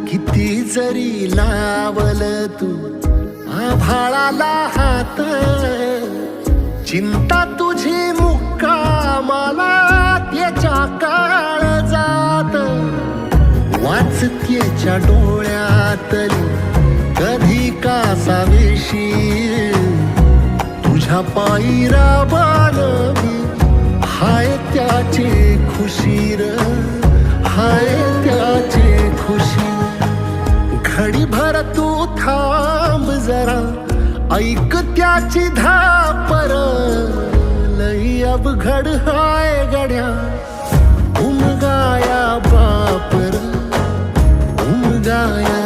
किती जरी लावल तू आभाळाला हात, चिंता तुझी मुक्कामाला त्याच्या काळजात. वाचतेच्या डोळ्यातली कधी कासावेशी, तुझ्या पायी राबानवी हाय त्याची खुशीर, हाय त्याची खुशी. घडीभर तू थांब जरा, ऐक त्याची धापर, लई अवघड हाय गड्या उमगाया बापर, उमगाया